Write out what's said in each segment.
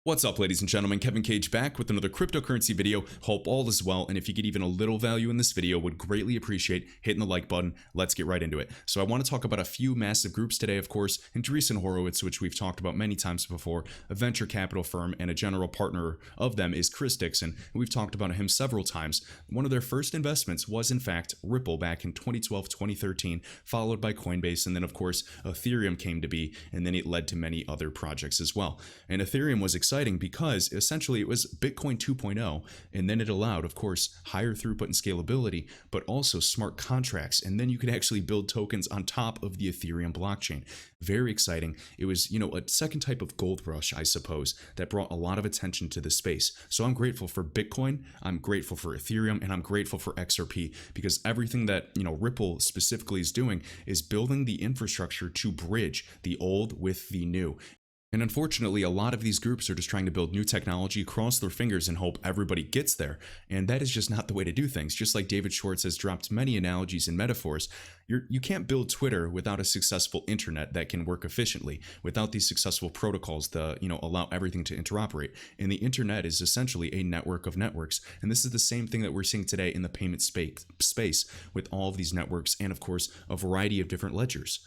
What's up, ladies and gentlemen? Kevin Cage back with another cryptocurrency video. Hope all is well, and if you get even a little value in this video, would greatly appreciate hitting the like button. Let's get right into it. So I want to talk about a few massive groups today, of course. Andreessen Horowitz, which we've talked about many times before, a venture capital firm, and a general partner of them is Chris Dixon. And we've talked about him several times. One of their first investments was, in fact, Ripple back in 2012, 2013, followed by Coinbase, and then, of course, Ethereum came to be, and then it led to many other projects as well. And Ethereum was exciting because essentially it was Bitcoin 2.0, and then it allowed, of course, higher throughput and scalability, but also smart contracts, and then you could actually build tokens on top of the Ethereum blockchain. Very exciting. It was, a second type of gold rush, I suppose, that brought a lot of attention to the space. So I'm grateful for Bitcoin, I'm grateful for Ethereum, and I'm grateful for XRP, because everything that, Ripple specifically is doing is building the infrastructure to bridge the old with the new. And unfortunately, a lot of these groups are just trying to build new technology, cross their fingers, and hope everybody gets there. And that is just not the way to do things. Just like David Schwartz has dropped many analogies and metaphors, you can't build Twitter without a successful internet that can work efficiently, without these successful protocols to allow everything to interoperate. And the internet is essentially a network of networks. And this is the same thing that we're seeing today in the payment space with all of these networks and, of course, a variety of different ledgers.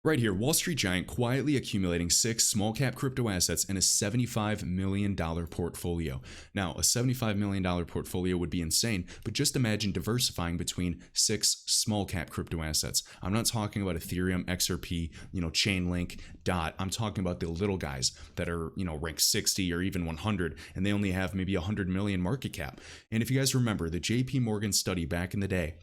Right here, Wall Street giant quietly accumulating 6 small cap crypto assets in a $75 million portfolio. Now, a $75 million portfolio would be insane, but just imagine diversifying between 6 small cap crypto assets. I'm not talking about Ethereum, XRP, Chainlink, DOT. I'm talking about the little guys that are, ranked 60 or even 100, and they only have maybe 100 million market cap. And if you guys remember the JP Morgan study back in the day,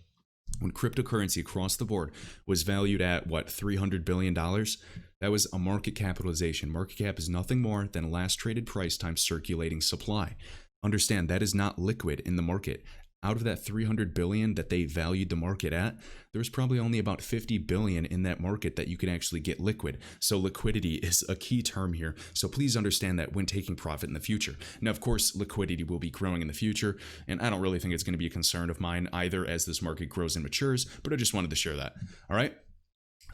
when cryptocurrency across the board was valued at, $300 billion? That was a market capitalization. Market cap is nothing more than last traded price times circulating supply. Understand, that is not liquid in the market. Out of that 300 billion that they valued the market at, there's probably only about 50 billion in that market that you can actually get liquid. So liquidity is a key term here. So please understand that when taking profit in the future. Now, of course, liquidity will be growing in the future, and I don't really think it's going to be a concern of mine either as this market grows and matures, but I just wanted to share that. All right.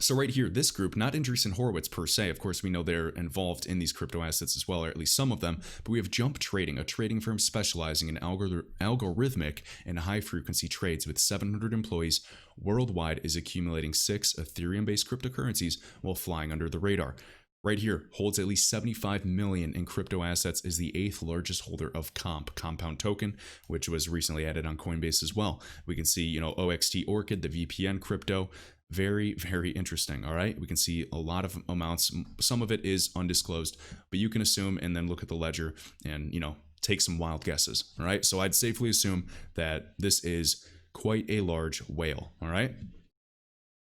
So right here, this group, not Andreessen Horowitz per se, of course we know they're involved in these crypto assets as well, or at least some of them, but we have Jump Trading, a trading firm specializing in algorithmic and high-frequency trades with 700 employees worldwide, is accumulating 6 Ethereum-based cryptocurrencies while flying under the radar. Right here, holds at least 75 million in crypto assets, is the 8th largest holder of Compound Token, which was recently added on Coinbase as well. We can see, OXT Orchid, the VPN crypto. Very, very interesting. All right. We can see a lot of amounts. Some of it is undisclosed, but you can assume and then look at the ledger and, take some wild guesses. All right. So I'd safely assume that this is quite a large whale. All right.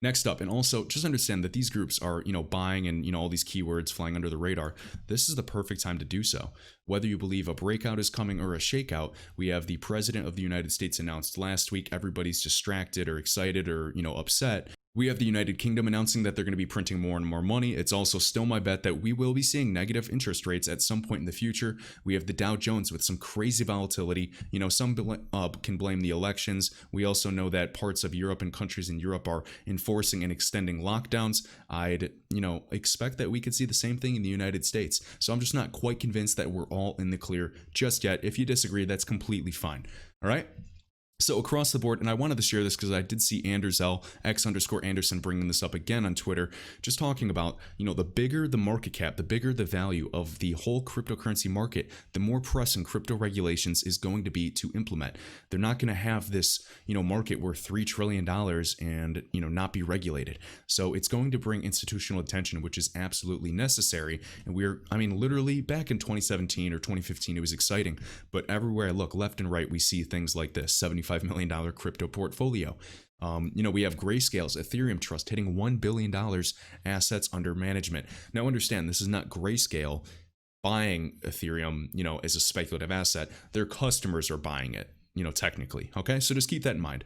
Next up, and also just understand that these groups are, buying and, all these keywords flying under the radar. This is the perfect time to do so. Whether you believe a breakout is coming or a shakeout, we have the president of the United States announced last week. Everybody's distracted or excited or, upset. We have the United Kingdom announcing that they're going to be printing more and more money. It's also still my bet that we will be seeing negative interest rates at some point in the future. We have the Dow Jones with some crazy volatility. Some can blame the elections. We also know that parts of Europe and countries in Europe are enforcing and extending lockdowns. I'd, expect that we could see the same thing in the United States. So I'm just not quite convinced that we're all in the clear just yet. If you disagree, that's completely fine. All right. So across the board, and I wanted to share this because I did see Andersel, X_Anderson, bringing this up again on Twitter, just talking about, the bigger the market cap, the bigger the value of the whole cryptocurrency market, the more pressing crypto regulations is going to be to implement. They're not going to have this, market worth $3 trillion and, not be regulated. So it's going to bring institutional attention, which is absolutely necessary. And literally back in 2017 or 2015, it was exciting. But everywhere I look, left and right, we see things like this, $75 million crypto portfolio. We have Grayscale's Ethereum Trust hitting $1 billion assets under management. Now understand, this is not Grayscale buying Ethereum, as a speculative asset. Their customers are buying it, technically. Okay, so just keep that in mind.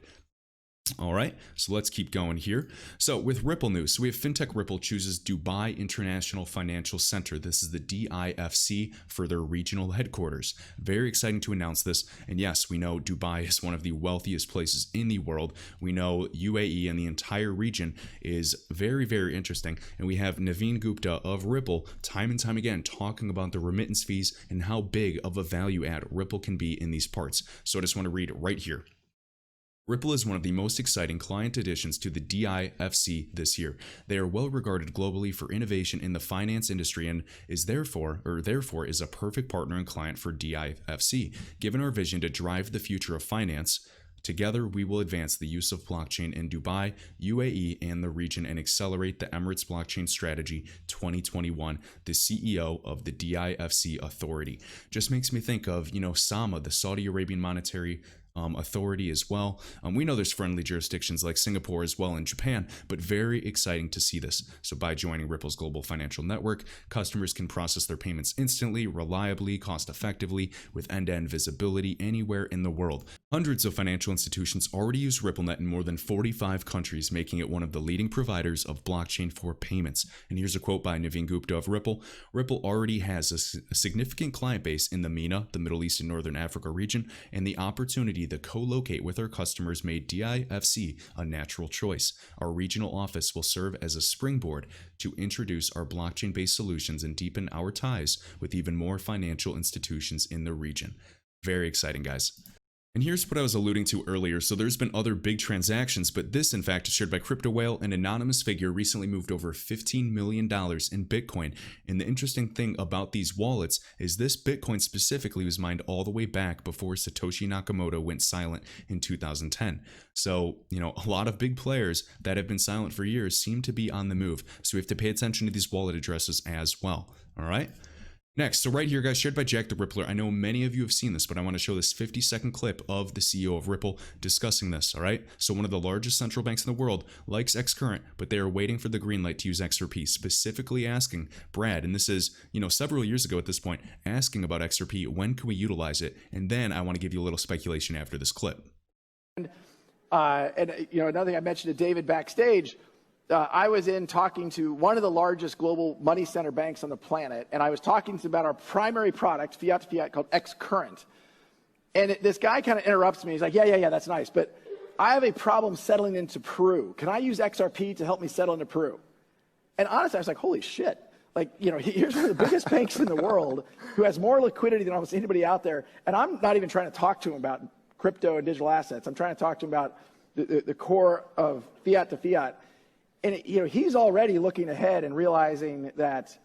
All right, so let's keep going here. So with Ripple news, so we have FinTech Ripple chooses Dubai International Financial Center. This is the DIFC for their regional headquarters. Very exciting to announce this. And yes, we know Dubai is one of the wealthiest places in the world. We know UAE and the entire region is very, very interesting. And we have Naveen Gupta of Ripple time and time again talking about the remittance fees and how big of a value add Ripple can be in these parts. So I just want to read it right here. Ripple is one of the most exciting client additions to the DIFC this year. They are well regarded globally for innovation in the finance industry and is therefore is a perfect partner and client for DIFC. Given our vision to drive the future of finance, together we will advance the use of blockchain in Dubai, UAE, and the region and accelerate the Emirates Blockchain Strategy 2021, the CEO of the DIFC Authority. Just makes me think of, SAMA, the Saudi Arabian Monetary Authority as well. We know there's friendly jurisdictions like Singapore as well and Japan, but very exciting to see this. So by joining Ripple's global financial network, customers can process their payments instantly, reliably, cost effectively, with end-to-end visibility anywhere in the world. Hundreds of financial institutions already use RippleNet in more than 45 countries, making it one of the leading providers of blockchain for payments. And here's a quote by Naveen Gupta of Ripple. Ripple already has a significant client base in the MENA, the Middle East and Northern Africa region, and the opportunity to co-locate with our customers made DIFC a natural choice. Our regional office will serve as a springboard to introduce our blockchain-based solutions and deepen our ties with even more financial institutions in the region. Very exciting, guys. And here's what I was alluding to earlier. So there's been other big transactions, but this, in fact, is shared by Crypto Whale. An anonymous figure recently moved over $15 million in Bitcoin. And the interesting thing about these wallets is this Bitcoin specifically was mined all the way back before Satoshi Nakamoto went silent in 2010. So, a lot of big players that have been silent for years seem to be on the move. So we have to pay attention to these wallet addresses as well. All right. Next, so right here, guys, shared by Jack the Rippler. I know many of you have seen this, but I want to show this 50-second clip of the CEO of Ripple discussing this, all right? So one of the largest central banks in the world likes Xcurrent, but they are waiting for the green light to use XRP, specifically asking Brad, and this is, several years ago at this point, asking about XRP, when can we utilize it? And then I want to give you a little speculation after this clip. Another thing I mentioned to David backstage, I was in talking to one of the largest global money center banks on the planet, and I was talking to them about our primary product, fiat to fiat, called Xcurrent. And this guy kind of interrupts me. He's like, yeah, that's nice, but I have a problem settling into Peru. Can I use XRP to help me settle into Peru? And honestly, I was like, holy shit. Here's one of the biggest banks in the world who has more liquidity than almost anybody out there. And I'm not even trying to talk to him about crypto and digital assets. I'm trying to talk to him about the core of fiat to fiat. And he's already looking ahead and realizing that,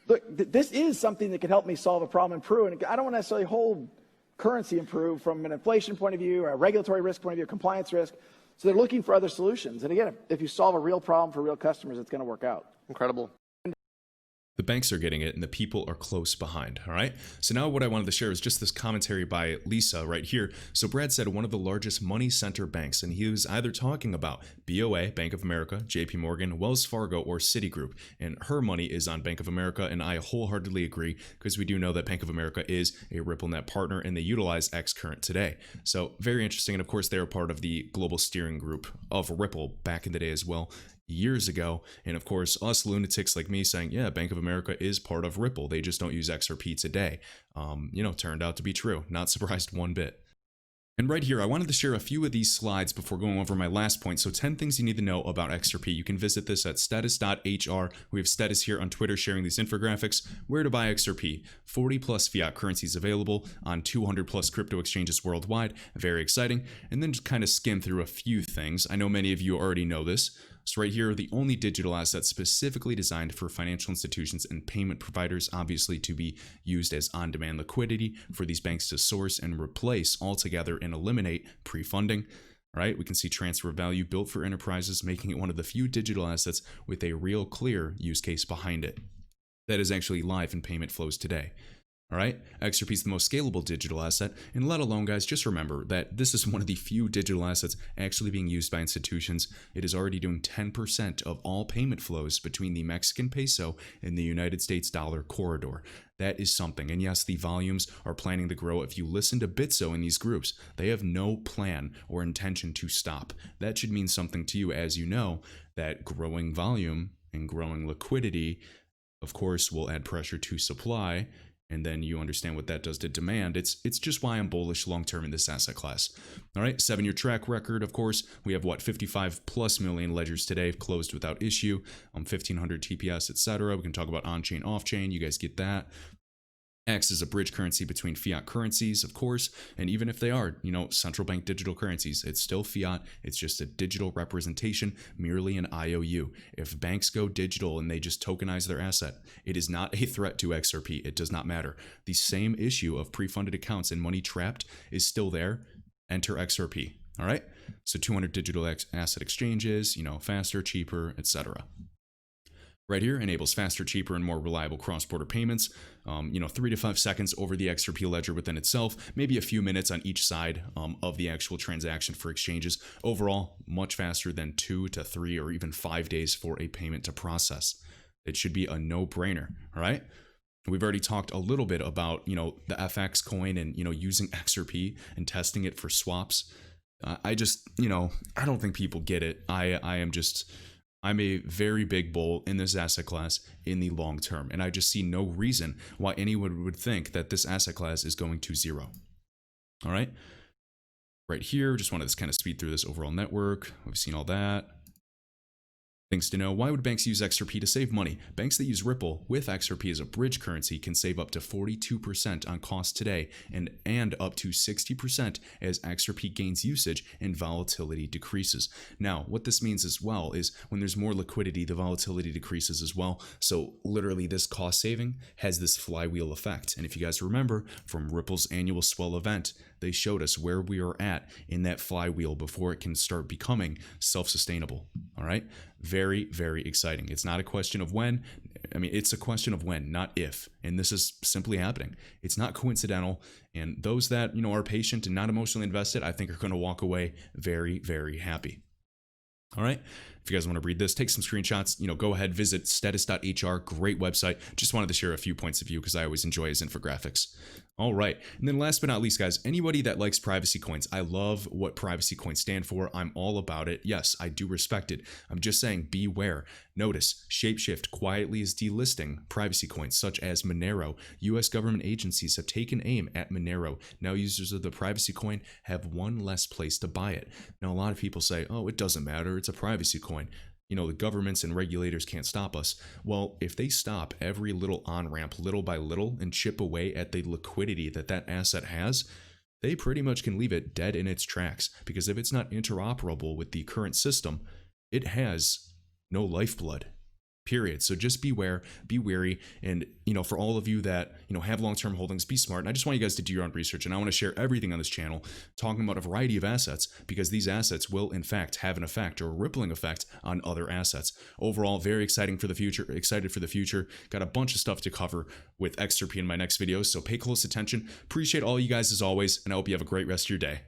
look, this is something that can help me solve a problem in Peru. And I don't want to necessarily hold currency in Peru from an inflation point of view, or a regulatory risk point of view, a compliance risk. So they're looking for other solutions. And again, if you solve a real problem for real customers, it's going to work out. Incredible. The banks are getting it and the people are close behind. All right. So now what I wanted to share is just this commentary by Lisa right here. So Brad said one of the largest money center banks, and he was either talking about BOA, Bank of America, JP Morgan, Wells Fargo, or Citigroup. And her money is on Bank of America. And I wholeheartedly agree, because we do know that Bank of America is a RippleNet partner and they utilize Xcurrent today. So very interesting. And of course, they're part of the global steering group of Ripple back in the day as well, years ago. And of course, us lunatics like me saying, yeah, Bank of America is part of Ripple, they just don't use XRP today, turned out to be true. Not surprised one bit. And right here, I wanted to share a few of these slides before going over my last point. So 10 things you need to know about XRP. You can visit this at status.hr. We have Status here on Twitter sharing these infographics. Where to buy XRP. 40 plus fiat currencies available on 200 plus crypto exchanges worldwide. Very exciting. And then just kind of skim through a few things. I know many of you already know this. So right here, the only digital asset specifically designed for financial institutions and payment providers, obviously to be used as on-demand liquidity for these banks to source and replace altogether and eliminate pre-funding. Right? We can see transfer value built for enterprises, making it one of the few digital assets with a real clear use case behind it that is actually live in payment flows today. All right, XRP is the most scalable digital asset, and let alone, guys, just remember that this is one of the few digital assets actually being used by institutions. It is already doing 10% of all payment flows between the Mexican peso and the United States dollar corridor. That is something. And yes, the volumes are planning to grow. If you listen to Bitso in these groups, they have no plan or intention to stop. That should mean something to you, as you know that growing volume and growing liquidity, of course, will add pressure to supply. And then you understand what that does to demand. It's just why I'm bullish long term in this asset class. All right, 7-year track record, of course. We have 55 plus million ledgers today closed without issue, 1500 TPS, etc. We can talk about on-chain, off-chain. You guys get that. X is a bridge currency between fiat currencies, of course, and even if they are, central bank digital currencies, it's still fiat. It's just a digital representation, merely an IOU. If banks go digital and they just tokenize their asset, it is not a threat to XRP. It does not matter. The same issue of pre-funded accounts and money trapped is still there. Enter XRP. All right. So 200 digital asset exchanges, faster, cheaper, etc. Right here enables faster, cheaper, and more reliable cross-border payments. 3 to 5 seconds over the XRP ledger within itself, maybe a few minutes on each side of the actual transaction for exchanges. Overall, much faster than 2 to 3 or even 5 days for a payment to process. It should be a no-brainer, all right? We've already talked a little bit about, the FX coin and, using XRP and testing it for swaps. I just, I don't think people get it. I'm a very big bull in this asset class in the long term, and I just see no reason why anyone would think that this asset class is going to zero. All right, right here, just wanted to kind of speed through this overall network. We've seen all that. Things to know: why would banks use XRP to save money? Banks that use Ripple with XRP as a bridge currency can save up to 42% on cost today and up to 60% as XRP gains usage and volatility decreases. Now, what this means as well is when there's more liquidity, the volatility decreases as well. So literally this cost saving has this flywheel effect. And if you guys remember from Ripple's annual swell event, they showed us where we are at in that flywheel before it can start becoming self-sustainable. All right. Very, very exciting. It's not a question of when. It's a question of when, not if. And this is simply happening. It's not coincidental. And those that, are patient and not emotionally invested, I think are going to walk away very, very happy. All right. If you guys want to read this, take some screenshots, go ahead, visit status.hr, great website. Just wanted to share a few points of view because I always enjoy his infographics. All right. And then last but not least, guys, anybody that likes privacy coins, I love what privacy coins stand for. I'm all about it. Yes, I do respect it. I'm just saying beware. Notice Shapeshift quietly is delisting privacy coins such as Monero. US government agencies have taken aim at Monero. Now users of the privacy coin have one less place to buy it. Now, a lot of people say, oh, it doesn't matter. It's a privacy coin. The governments and regulators can't stop us. Well, if they stop every little on-ramp little by little and chip away at the liquidity that asset has, they pretty much can leave it dead in its tracks, because if it's not interoperable with the current system, it has no lifeblood. Period. So just beware, be wary, and for all of you that have long-term holdings, be smart. And I just want you guys to do your own research, and I want to share everything on this channel, talking about a variety of assets, because these assets will in fact have an effect or a rippling effect on other assets. Overall, very exciting for the future. Excited for the future. Got a bunch of stuff to cover with XRP in my next videos, so pay close attention. Appreciate all you guys as always, and I hope you have a great rest of your day.